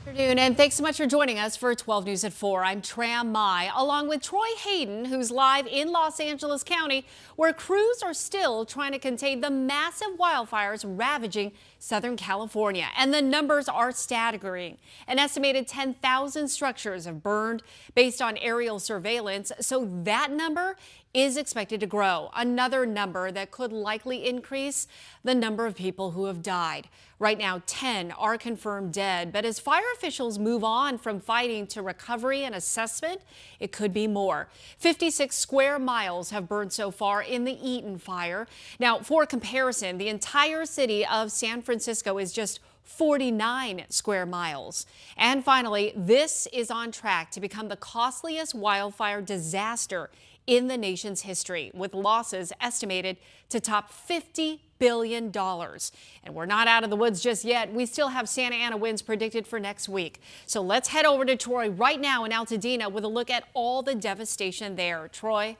Good afternoon, and thanks so much for joining us for 12 News at 4. I'm Tram Mai, along with Troy Hayden, who's live in Los Angeles County, where crews are still trying to contain the massive wildfires ravaging Southern California. And the numbers are staggering. An estimated 10,000 structures have burned based on aerial surveillance, so that number is expected to grow. Another number that could likely increase: the number of people who have died. Right now, 10 are confirmed dead, but as fire officials move on from fighting to recovery and assessment, it could be more. 56 square miles have burned so far in the Eaton fire. Now, for comparison, the entire city of San Francisco is just 49 square miles. And finally, this is on track to become the costliest wildfire disaster in the nation's history, with losses estimated to top $50 billion. And we're not out of the woods just yet. We still have Santa Ana winds predicted for next week. So let's head over to Troy right now in Altadena with a look at all the devastation there. Troy?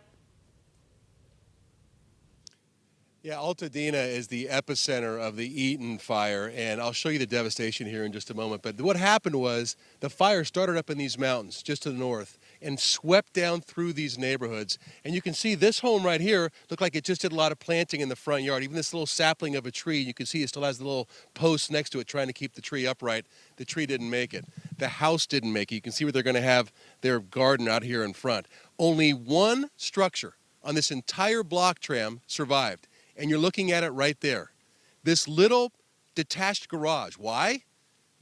Yeah, Altadena is the epicenter of the Eaton fire, and I'll show you the devastation here in just a moment. But what happened was the fire started up in these mountains just to the north and swept down through these neighborhoods. And you can see this home right here looked like it just did a lot of planting in the front yard. Even this little sapling of a tree, you can see it still has the little posts next to it trying to keep the tree upright. The tree didn't make it. The house didn't make it. You can see where they're going to have their garden out here in front. Only one structure on this entire block, Tram, survived. And you're looking at it right there. This little detached garage. Why?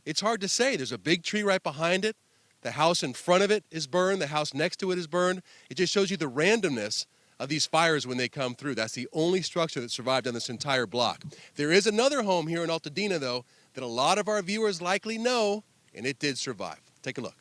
It's hard to say. There's a big tree right behind it. The house in front of it is burned. The house next to it is burned. It just shows you the randomness of these fires when they come through. That's the only structure that survived on this entire block. There is another home here in Altadena, though, that a lot of our viewers likely know, and it did survive. Take a look.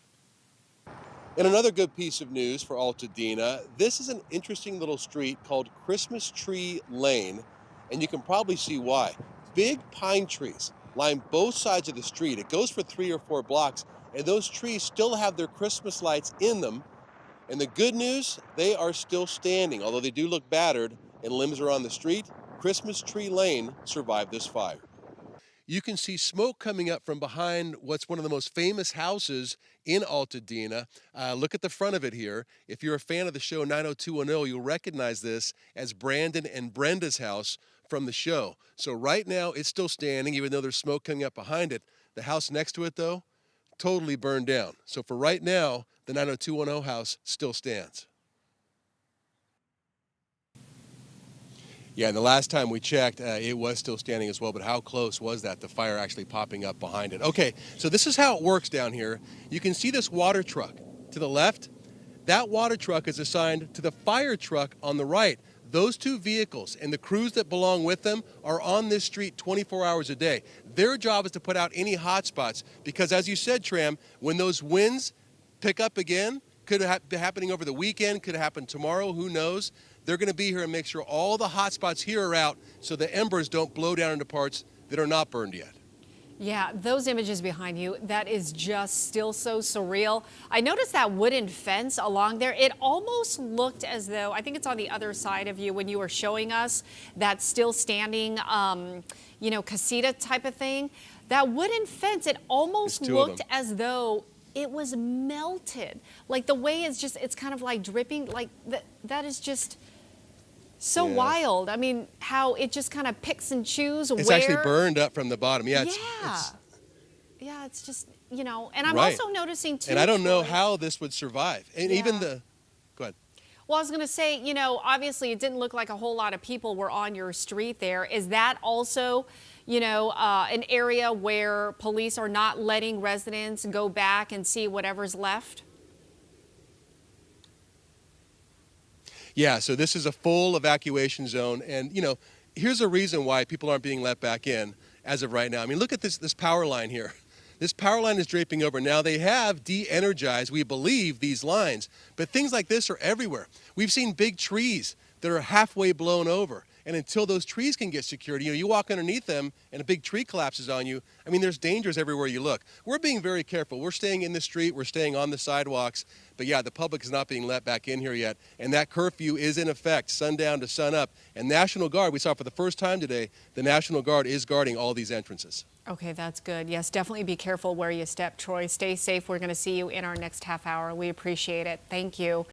And another good piece of news for Altadena, this is an interesting little street called Christmas Tree Lane, and you can probably see why. Big pine trees line both sides of the street. It goes for 3 or 4 blocks, and those trees still have their Christmas lights in them. And the good news, they are still standing. Although they do look battered and limbs are on the street, Christmas Tree Lane survived this fire. You can see smoke coming up from behind what's one of the most famous houses in Altadena. Look at the front of it here. If you're a fan of the show 90210, you'll recognize this as Brandon and Brenda's house from the show. So right now it's still standing, even though there's smoke coming up behind it. The house next to it, though, totally burned down. So for right now, the 90210 house still stands. Yeah, and the last time we checked, it was still standing as well, but how close was that, the fire actually popping up behind it? Okay, so this is how it works down here. You can see this water truck to the left. That water truck is assigned to the fire truck on the right. Those two vehicles and the crews that belong with them are on this street 24 hours a day. Their job is to put out any hot spots because, as you said, Tram, when those winds pick up again, could be happening over the weekend, could happen tomorrow, who knows? They're going to be here and make sure all the hot spots here are out so the embers don't blow down into parts that are not burned yet. Yeah, those images behind you, that is just still so surreal. I noticed that wooden fence along there. It almost looked as though, I think it's on the other side of you when you were showing us that still standing, casita type of thing. That wooden fence, it almost looked as though it was melted. Like the way it's kind of like dripping, like that is just so wild. I mean, how it just kind of picks and chooses It's actually burned up from the bottom. Yeah, it's just, and I'm also noticing too. And I don't know how this would survive. And even go ahead. Well, I was going to say, obviously it didn't look like a whole lot of people were on your street there. Is that also, an area where police are not letting residents go back and see whatever's left? Yeah, so this is a full evacuation zone. And, here's a reason why people aren't being let back in as of right now. I mean, look at this power line here. This power line is draping over. Now, they have de-energized, we believe, these lines. But things like this are everywhere. We've seen big trees that are halfway blown over. And until those trees can get secured, you walk underneath them and a big tree collapses on you. I mean, there's dangers everywhere you look. We're being very careful. We're staying in the street. We're staying on the sidewalks. But yeah, the public is not being let back in here yet. And that curfew is in effect, sundown to sunup. And National Guard, we saw for the first time today, the National Guard is guarding all these entrances. Okay, that's good. Yes, definitely be careful where you step, Troy. Stay safe. We're going to see you in our next half hour. We appreciate it. Thank you.